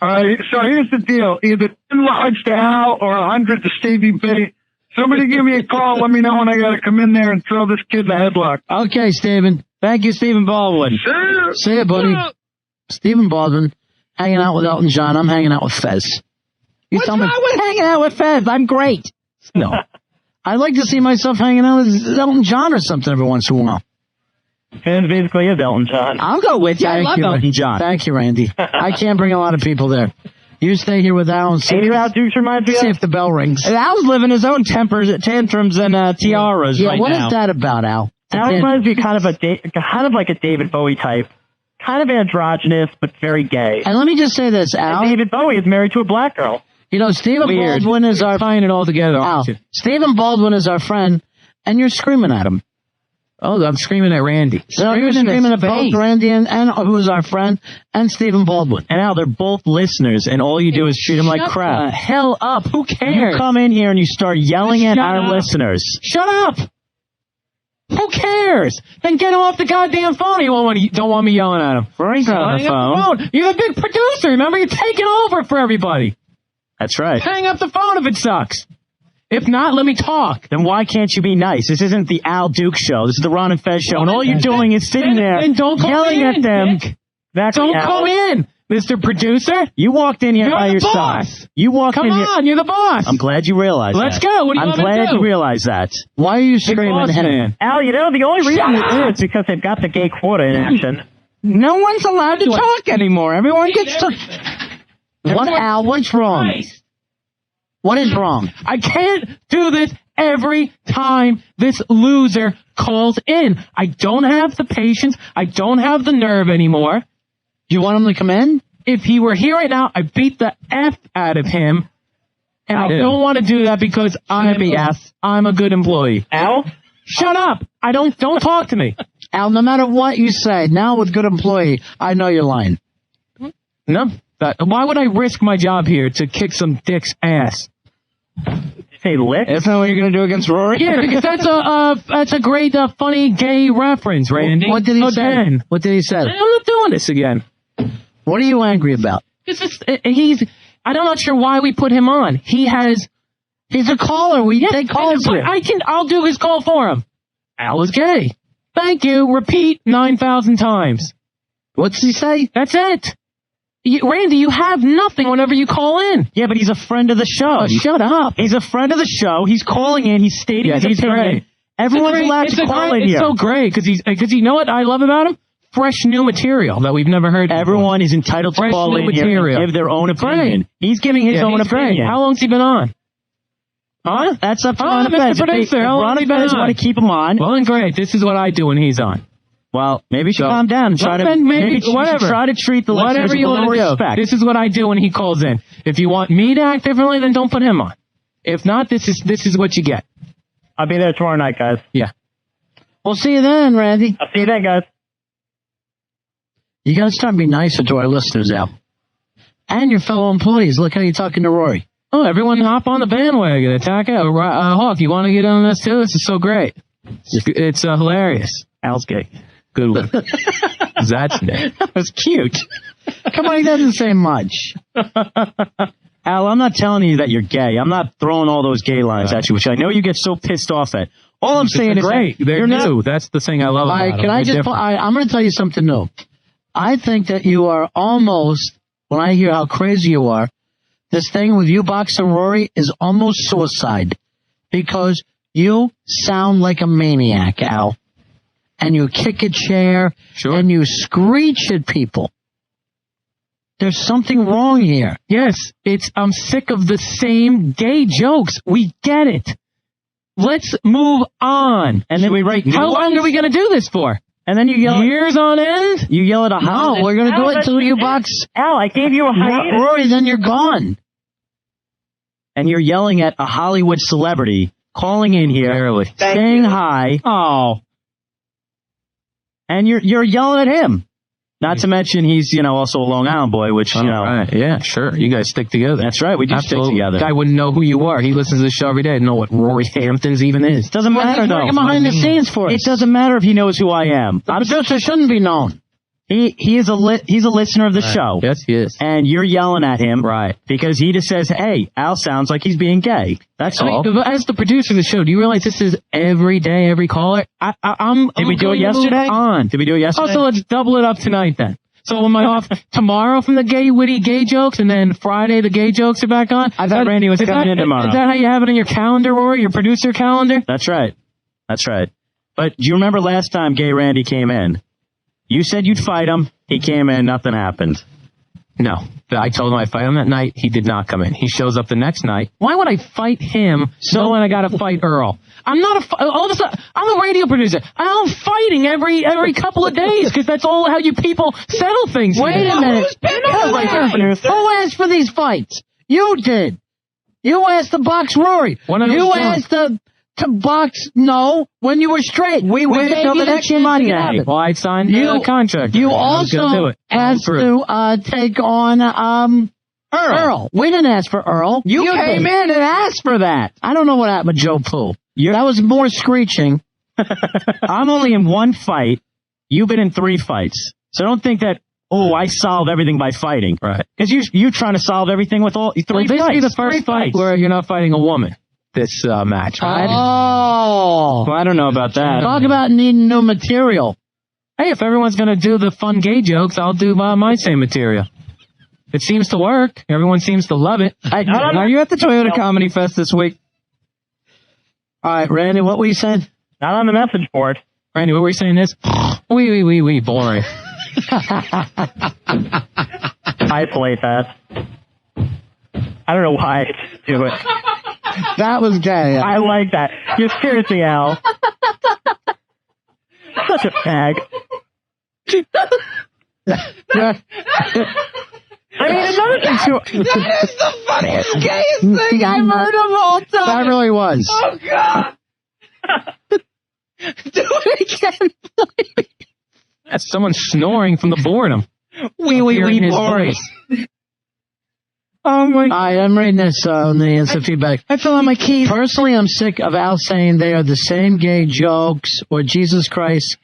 All right, so here's the deal. Either 10 large to Al or 100 to Stevie B. Somebody give me a call. Let me know when I got to come in there and throw this kid in the headlock. Okay, Steven. Thank you, Steven Baldwin. See ya, buddy. Steven Baldwin, hanging out with Elton John. I'm hanging out with Fez. What's wrong with hanging out with Fez? I'm great. No. I'd like to see myself hanging out with Elton John or something every once in a while. Fans basically is Elton John. I'll go with you. I love Elton John. Thank you, Randy. I can't bring a lot of people there. You stay here with Al and see, Dukes reminds me see of. if the bell rings. Al's living his own tantrums and tiaras Yeah, right what now. is that about, Al? Al reminds me kind of like a David Bowie type. Kind of androgynous, but very gay. And let me just say this, And Al. David Bowie is married to a black girl. Steven Weird. Baldwin is our Tying it all together. Al. aren't you? Steven Baldwin is our friend, and you're screaming at him. Oh, I'm screaming at Randy. No, you're screaming at both Randy and who is our friend, and Steven Baldwin. And Al, they're both listeners, and all you do is treat them like Shut crap. the hell up. Who cares? You come in here and you start yelling at Shut our up. listeners. Shut up. Who cares? Then get off the goddamn phone. You don't want me yelling at him. Frank's on the Hang up phone. the phone. You're the big producer. Remember, you're taking over for everybody. That's right. Hang up the phone if it sucks. If not, let me talk. Then why can't you be nice? This isn't the Al Duke show. This is the Ron and Fez show, and all you're doing is sitting there Then don't call yelling me at in, them. Dick. Exactly, Don't Al. call me in, Mr. Producer. You walked in here You're by the yourself. boss. You walked Come in here. on, you're the boss. I'm glad you realized Let's that. go. What do you I'm want me to glad do? you realized that. Why are you Big screaming boss at him? man. Al, the only reason Shut you do up. it is because they've got the gay quota in action. No one's allowed to talk anymore. Everyone gets to... What, Al? What's wrong? Christ. What is wrong? I can't do this every time this loser calls in. I don't have the patience. I don't have the nerve anymore. You want him to come in? If he were here right now, I'd beat the F out of him. And I don't want to do that because I'm a good employee. Al? Shut up! Don't talk to me. Al, no matter what you say, now with good employee, I know you're lying. No. Why would I risk my job here to kick some dick's ass? Say lick? Isn't that what you're going to do against Rory? Yeah, because that's a great, funny gay reference, Randy. What did he say? What did he say? I'm not doing this again. What are you angry about? I'm not sure why we put him on. He's a caller. We take calls here. I'll do his call for him. Al is gay. Thank you. Repeat 9,000 times. What's he say? That's it. Randy, you have nothing whenever you call in. Yeah, but he's a friend of the show. Oh, shut up. He's a friend of the show. He's calling in. He's stating his opinion. Great. Everyone's allowed to call in here. It's so great because you know what I love about him? Fresh new material that we've never heard before. Everyone is entitled to call in here and give their own opinion. Great. He's giving his own opinion. Great. How long's he been on? Huh? That's up to Ron Mr. Fez. Producer, If Ron Fez want to keep him on. Well, then great. This is what I do when he's on. Well, maybe you should calm down and try to whatever. Try to treat the listeners with a little respect. This is what I do when he calls in. If you want me to act differently, then don't put him on. If not, this is what you get. I'll be there tomorrow night, guys. Yeah. We'll see you then, Randy. I'll see you then, guys. You got to start being nicer to our listeners, Al. And your fellow employees. Look how you're talking to Rory. Oh, everyone hop on the bandwagon. Attack it. Hawk, you want to get on this too? This is so great. It's hilarious. Al's gay. Good one. That's it. That was cute. Come on, he doesn't say much. Al, I'm not telling you that you're gay. I'm not throwing all those gay lines at you, which I know you get so pissed off at. All I'm saying is great. They're new. That's the thing I love about them. I'm going to tell you something new. I think that you are almost, when I hear how crazy you are, this thing with you, Box and Rory, is almost suicide. Because you sound like a maniac, Al. And you kick a chair, and you screech at people. There's something wrong here. Yes, I'm sick of the same gay jokes. We get it. Let's move on. And then we write. How long are we going to do this for? And then you yell. Years on end? You yell at a house. No, we're going to do it till you Box. Al, I gave you a hiatus. Rory, then you're gone. And you're yelling at a Hollywood celebrity calling in here, saying hi. Oh. And you're yelling at him. Not to mention he's, also a Long Island boy, which, Right. Yeah, sure. You guys stick together. That's right. We do stick together. Guy wouldn't know who you are. He listens to the show every day. Know what Rory Hamptons even is. Doesn't matter, though. Behind the scenes for us. It doesn't matter if he knows who I am. The producer shouldn't be known. He's a listener of the show. Yes, he is. And you're yelling at him. Right. Because he just says, hey, Al sounds like he's being gay. That's all. As the producer of the show, do you realize this is every day, every caller? Did we do it yesterday? Did we do it yesterday? Oh, so let's double it up tonight then. So am I off tomorrow from the gay, witty gay jokes, and then Friday the gay jokes are back on? I thought Randy was coming in tomorrow. Is that how you have it in your calendar, Rory? Your producer calendar? That's right. That's right. But do you remember last time Gay Randy came in? You said you'd fight him. He came in. Nothing happened. No. I told him I'd fight him that night. He did not come in. He shows up the next night. Why would I fight him when I got to fight Earl? I'm not all of a sudden, I'm a radio producer. I'm fighting every couple of days because that's all how you people settle things. Wait a minute. Who asked for these fights? You did. You asked the Box Rory. You asked the Box when you were straight. We waited till the next Monday. Well, I signed the contract. You also asked to take on Earl. We didn't ask for Earl. You came in and asked for that. I don't know what happened with Joe Pooh. That was more screeching. I'm only in one fight. You've been in 3 fights. So don't think that, I solved everything by fighting. Right. Because you're trying to solve everything with all 3 fights. This be the first fight where you're not fighting a woman. This match. Right? Oh. Well, I don't know about that. Talk about needing new material. Hey, if everyone's going to do the fun gay jokes, I'll do my same material. It seems to work. Everyone seems to love it. Are you at the Toyota Comedy Fest this week? All right, Randy, what were you saying? Not on the message board. Randy, what were you saying is? Wee, boring. I play that. I don't know why I just do it. That was gay. I like that. You're seriously, Al. Such a fag. I mean, another thing too. That is the funniest, gayest thing I've heard of all time. That really was. Oh, God. Do it again, please. That's someone snoring from the boredom. Wee boring. Oh my! I'm reading this on the instant feedback. I fell on my keys. Personally, I'm sick of Al saying they are the same gay jokes or Jesus Christ.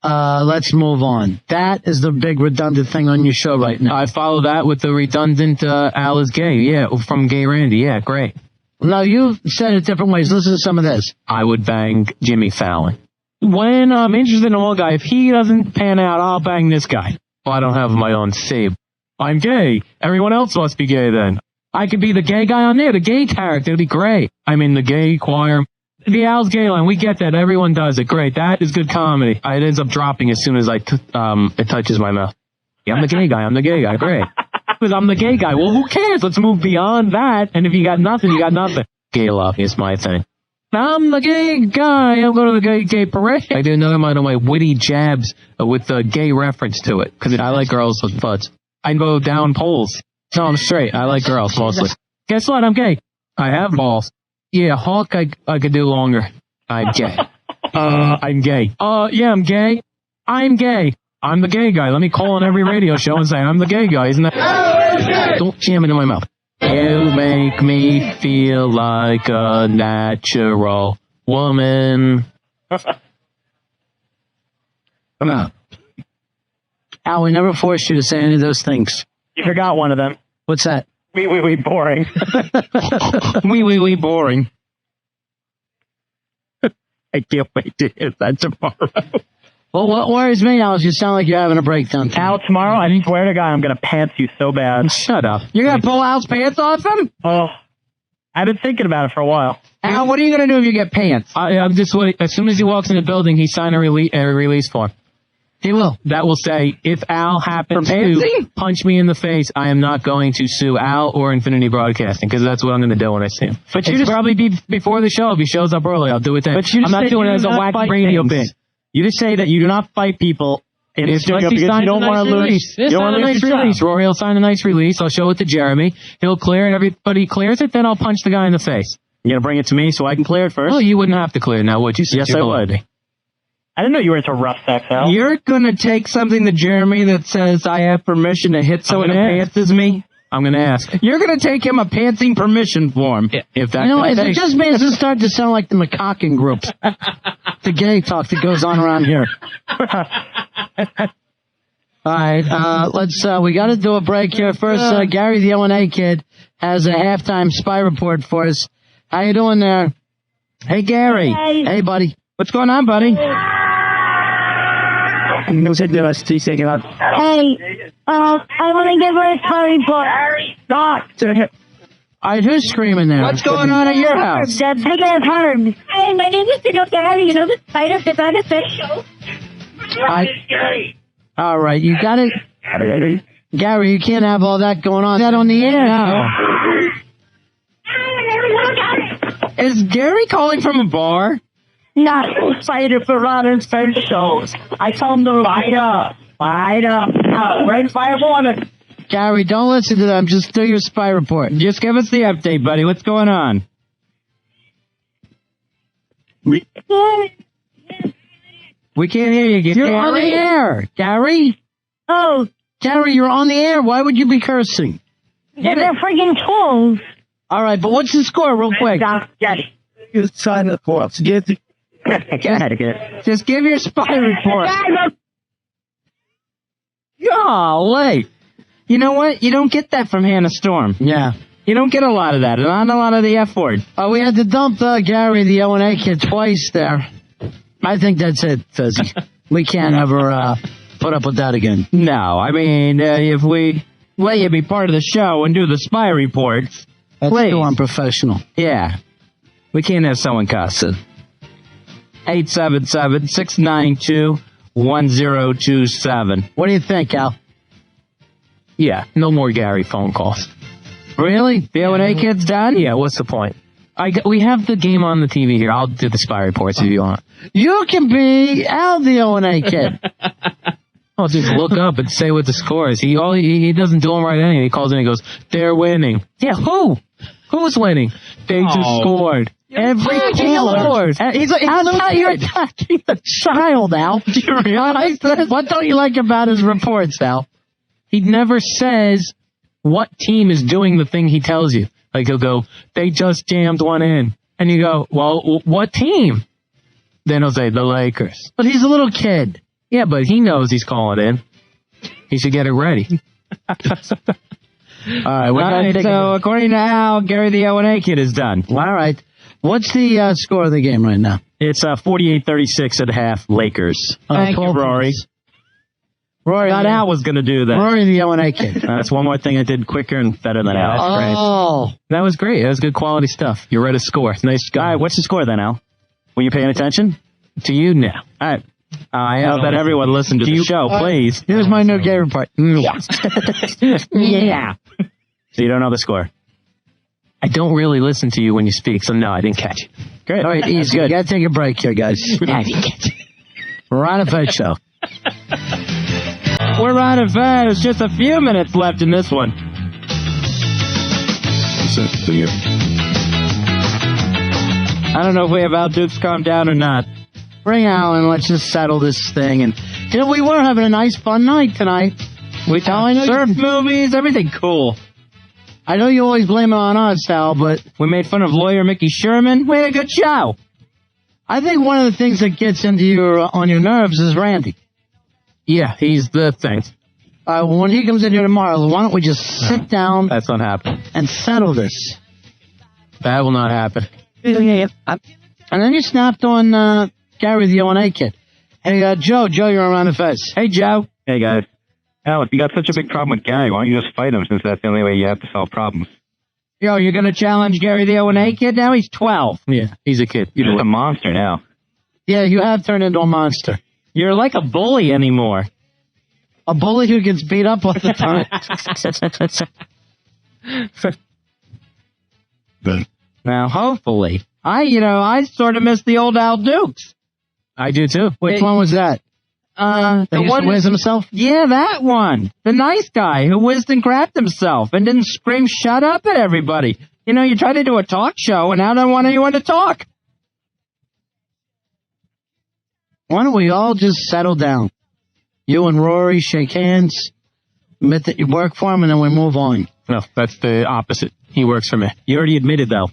Let's move on. That is the big redundant thing on your show right now. I follow that with the redundant Al is gay. Yeah, from Gay Randy. Yeah, great. Now, you said it different ways. Listen to some of this. I would bang Jimmy Fallon. When I'm interested in a whole guy, if he doesn't pan out, I'll bang this guy. Well, I don't have my own say. I'm gay. Everyone else must be gay then. I could be the gay guy on there, the gay character. It'd be great. I'm in the gay choir. The Al's gay line, we get that. Everyone does it. Great. That is good comedy. It ends up dropping as soon as it touches my mouth. Yeah, I'm the gay guy. I'm the gay guy. Great. Because I'm the gay guy. Well, who cares? Let's move beyond that. And if you got nothing, you got nothing. Gay love is my thing. I'm the gay guy. I'm going to the gay parade. I do another one of my witty jabs with a gay reference to it. Because I like girls with butts. I go down poles. No, I'm straight. I like girls mostly. Guess what? I'm gay. I have balls. Yeah, Hulk, I could do longer. I'm gay. I'm gay. Yeah, I'm gay. I'm gay. I'm the gay guy. Let me call on every radio show and say I'm the gay guy. Isn't that? Don't jam it in my mouth. You make me feel like a natural woman. Come on. Al, we never forced you to say any of those things. You forgot one of them. What's that? We boring. We boring. I can't wait to hear that tomorrow. Well, what worries me now is you sound like you're having a breakdown. Al, tomorrow, I swear to God, I'm going to pants you so bad. Shut up. You're going to pull Al's pants off him? Oh, I've been thinking about it for a while. Al, what are you going to do if you get pants? I'm just waiting. As soon as he walks in the building, he signed a release form. He will. That will say, if Al happens to punch me in the face, I am not going to sue Al or Infinity Broadcasting, because that's what I'm going to do when I see him. But it's probably be before the show. If he shows up early, I'll do it then. But I'm not doing it as a wacky radio bit. You just say that you do not fight people in the studio because you don't want to lose. You don't want to lose your release. Rory will sign a nice release. I'll show it to Jeremy. He'll clear it. Everybody clears it. Then I'll punch the guy in the face. You're going to bring it to me so I can clear it first? Well, you wouldn't have to clear it now, would you? Yes, I would. I didn't know you were into rough sex, Al. You're going to take something to Jeremy that says I have permission to hit someone who pantses me? I'm going to ask. You're going to take him a pantsing permission form. If that it just means it's starting to sound like the macaquing groups. The gay talk that goes on around here. All right, we got to do a break here. First, Gary, the O&A kid, has a halftime spy report for us. How you doing there? Hey, Gary. Hey, buddy. What's going on, buddy? Hey, I want to give her a spy report. Stop. All right, who's screaming there? What's going on at your house? Big ass Harms. Hey, my name is Gary. You know the spider that's on the fish show? All right, you got it. Gary, you can't have all that going on. That on the air now. Is Gary calling from a bar? Not spider piranhas fish shows. I told him to light up. Red fire water. Gary, don't listen to them. Just do your spy report. Just give us the update, buddy. What's going on? We can't hear you. You're on the air, Gary. Oh. Gary, you're on the air. Why would you be cursing? They're friggin' tools. All right, but what's the score real quick? Get it. You sign the forms. Just give your spy report. Golly. You know what? You don't get that from Hannah Storm. Yeah. You don't get a lot of that. Not a lot of the F word. We had to dump Gary, the O&A kid, twice there. I think that's it, Fizzy. We can't ever put up with that again. No, I mean, if we let you be part of the show and do the spy reports, that's too unprofessional. Yeah. We can't have someone cussing. 877-692-1027. What do you think, Al? Yeah, no more Gary phone calls. Really? The O&A kid's done? Yeah, what's the point? We have the game on the TV here. I'll do the spy reports if you want. You can be Al the O&A kid. I'll just look up and say what the score is. He doesn't do them right anyway. He calls in and he goes, they're winning. Yeah, who? Who's winning? They just scored. Every team scored. He's like, you're attacking the child, Al. Do you realize that? What don't you like about his reports, Al? He never says what team is doing the thing he tells you. Like, he'll go, they just jammed one in. And you go, well, what team? Then he'll say, the Lakers. But he's a little kid. Yeah, but he knows he's calling in. He should get it ready. All right, so according to Al, Gary the O&A kid is done. All right. What's the score of the game right now? It's 48-36 at half, Lakers. Thank you, Rory. Rory, thought Al was going to do that. Rory the O&A kid. That's one more thing I did quicker and better than Al. Oh. That was great. That was good quality stuff. You read a score. Nice guy. All right, what's the score then, Al? Were you paying attention? To you now. All right. I hope that everyone listened to the show, please. Here's my new gay report. Yeah. So you don't know the score? I don't really listen to you when you speak, so no, I didn't catch it. Great. All right, easy. We got to take a break here, guys. We're on a Fed show. We're on a Fed. There's just a few minutes left in this one. I don't know if we have Al Dukes calm down or not. Bring Al and let's just settle this thing. And you know, we were having a nice, fun night tonight. We surf movies, everything cool. I know you always blame it on us, Al, but we made fun of lawyer Mickey Sherman. We had a good show. I think one of the things that gets into on your nerves is Randy. Yeah, he's the thing. When he comes in here tomorrow, why don't we just sit down? That's not happening. And settle this. That will not happen. And then you snapped on Gary the O&A kid. Hey, Joe, you're around the fence. Hey, Joe. Hey, guys. Al, if you got such a big problem with Gary, why don't you just fight him, since that's the only way you have to solve problems? Yo, you're going to challenge Gary the O&A kid now? He's 12. Yeah, he's a kid. You're just a monster now. Yeah, you have turned into a monster. You're like a bully anymore. A bully who gets beat up all the time. Now, hopefully. I sort of miss the old Al Dukes. I do, too. Which one was that? The one whizzed himself? Yeah, that one. The nice guy who whizzed and crapped himself and didn't scream shut up at everybody. You try to do a talk show and now don't want anyone to talk. Why don't we all just settle down? You and Rory shake hands, admit that you work for him, and then we move on. No, that's the opposite. He works for me. You already admitted, though.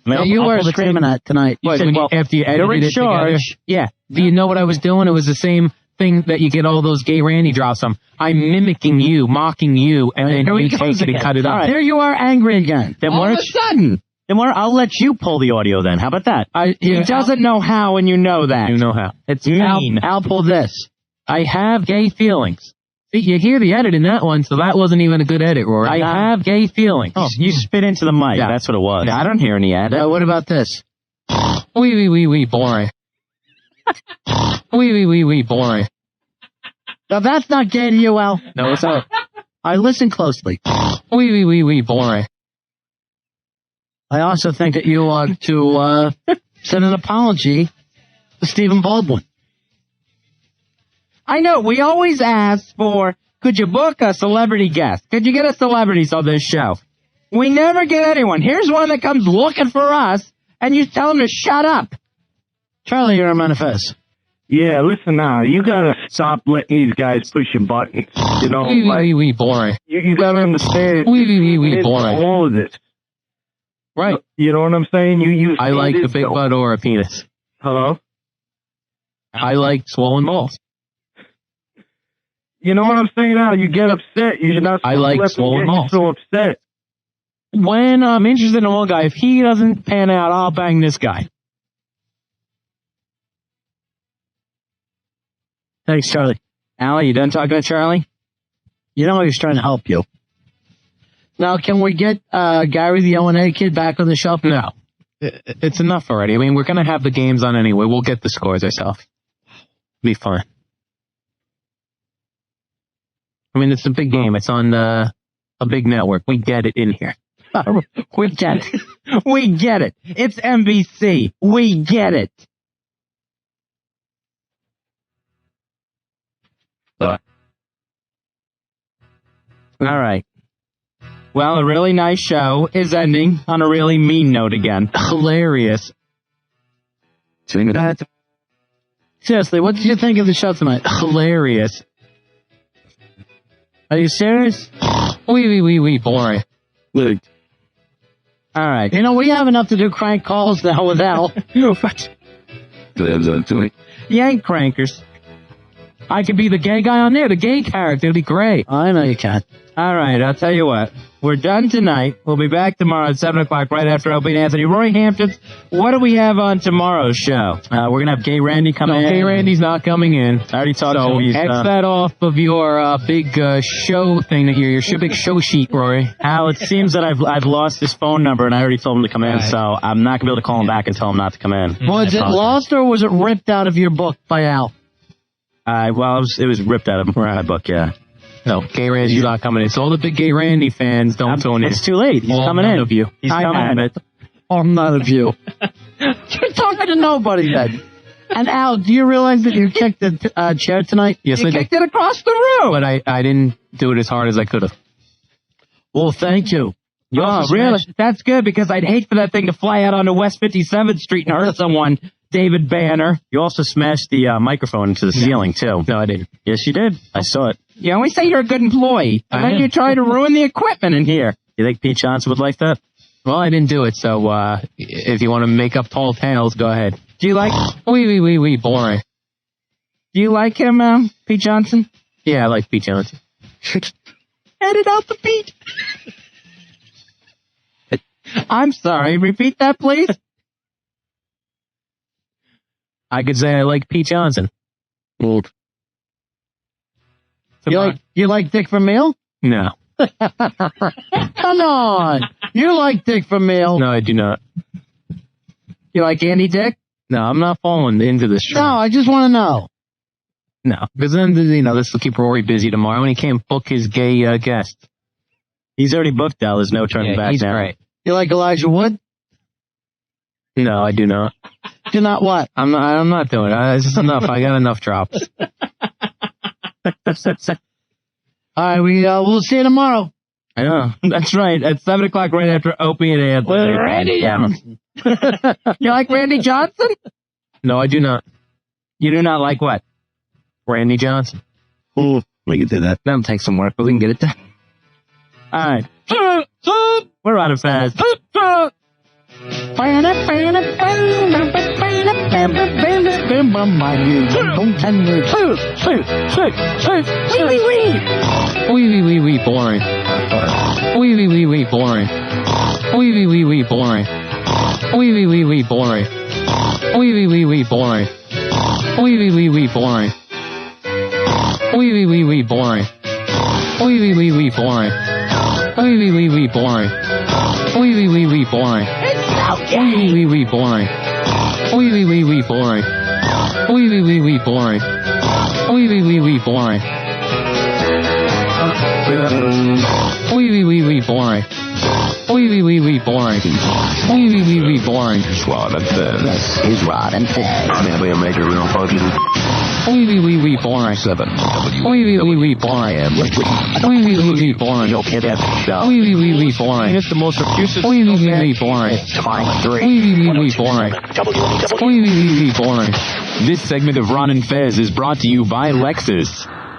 Yeah, you were screaming at tonight. You said, after you edited it together. Yeah. Do you know what I was doing? It was the same thing that you get all those gay Randy drops from. I'm mimicking you, mocking you, and then you take it and cut it up. Right. There you are, angry again. Then all of a sudden. Then I'll let you pull the audio then. How about that? He doesn't know how, and you know that. You know how. It's mean. I'll pull this. I have gay feelings. See, you hear the edit in that one, so that wasn't even a good edit, Rory. I have gay feelings. Oh, you spit into the mic. Yeah. That's what it was. Yeah, I don't hear any edit. What about this? Wee, boring. Wee, boring. Now, that's not gay to you, Al. No, it's not. I listen closely. Wee, boring. I also think that you ought to send an apology to Steven Baldwin. I know, we always ask for, could you book a celebrity guest? Could you get us celebrities on this show? We never get anyone. Here's one that comes looking for us, and you tell him to shut up. Charlie, you're a manifest. Yeah, listen now. You gotta stop letting these guys push your buttons. Wee, boring. You gotta understand. Wee, boring. All of this. Right. You know what I'm saying? I like a big butt or a penis. Hello? I like swollen balls. You know what I'm saying now? You get upset. You should not. I like swollen balls. So upset. When I'm interested in one guy, if he doesn't pan out, I'll bang this guy. Thanks, Charlie. Al, you done talking to Charlie? You know he's trying to help you. Now, can we get Gary the O&A kid back on the show? No. It's enough already. I mean, we're going to have the games on anyway. We'll get the scores ourselves. Be fun. I mean, it's a big game. It's on a big network. We get it in here. We get it. We get it. It's NBC. We get it. All right. Well, a really nice show is ending on a really mean note again. Hilarious. Seriously, what did you think of the show tonight? Hilarious. Are you serious? Wee, boring. All right. You know, we have enough to do crank calls now with Al. You ain't crankers. I could be the gay guy on there, the gay character. It'd be great. I know you can. All right, I'll tell you what. We're done tonight. We'll be back tomorrow at 7 o'clock, right after Opie and Anthony. Roy Hamptons, what do we have on tomorrow's show? We're going to have Gay Randy come in. Gay Randy's not coming in. I already talked so to him. X that off of your big show thing that your big show sheet, Rory. Al, it seems that I've lost his phone number, and I already told him to come in, so I'm not going to be able to call him back and tell him not to come in. Was it lost or was it ripped out of your book by Al? Well, it was ripped out of my book, yeah. No, Gay Randy's not coming in. So all the big Gay Randy fans don't tune in. It's too late. He's coming in. Of you. He's coming in. Oh, none of you. You're talking to nobody then. And Al, do you realize that you kicked the chair tonight? Yes, you kicked it across the room. But I didn't do it as hard as I could have. Well, thank you. Oh, really? That's good, because I'd hate for that thing to fly out onto West 57th Street and hurt someone. David Banner. You also smashed the microphone into the ceiling, too. No, I didn't. Yes, you did. I saw it. You always say you're a good employee, and then you try to ruin the equipment in here. You think Pete Johnson would like that? Well, I didn't do it, so if you want to make up tall tales, go ahead. Do you like... Wee, boring. Do you like him, Pete Johnson? Yeah, I like Pete Johnson. Edit out the Pete. I'm sorry, repeat that, please. I could say I like Pete Johnson. You like Dick Vermeil? No. Come on. You like Dick Vermeil. No, I do not. You like Andy Dick? No, I'm not falling into this trap. No, I just want to know. No, because then, this will keep Rory busy tomorrow, and he can't book his gay guest. He's already booked, Al. There's no turning back he's now. Great. You like Elijah Wood? No, I do not. Do not what? I'm not doing it. It's enough. I got enough drops. All right, we'll see you tomorrow. I know. That's right. At 7 o'clock, right after Opie and Anthony. With Randy Johnson. You like Randy Johnson? No, I do not. You do not like what? Randy Johnson. We can do that. That'll take some work, but we can get it done. All right. We're out of fast. Wee, boring. Wee, boring. Wee, boring. Wee, boring. Wee, boring. Wee, boring. Wee, boring. Wee, boring. Wee, boring. Wee, boring. Wee, boring. Wee, boring. Wee, boring. Wee, boring. Wee, boring. Wee, boring. Wee, boring. Rod and Fez. He's Rod and Fez. We'll make a real party. Wee, boring. 7 Wee, boring. Wee, boring. You'll get that. Wee, boring. It's the most abusive. Wee, boring. Time 3. Wee, boring. Wee, boring. This segment of Ron and Fez is brought to you by Lexus.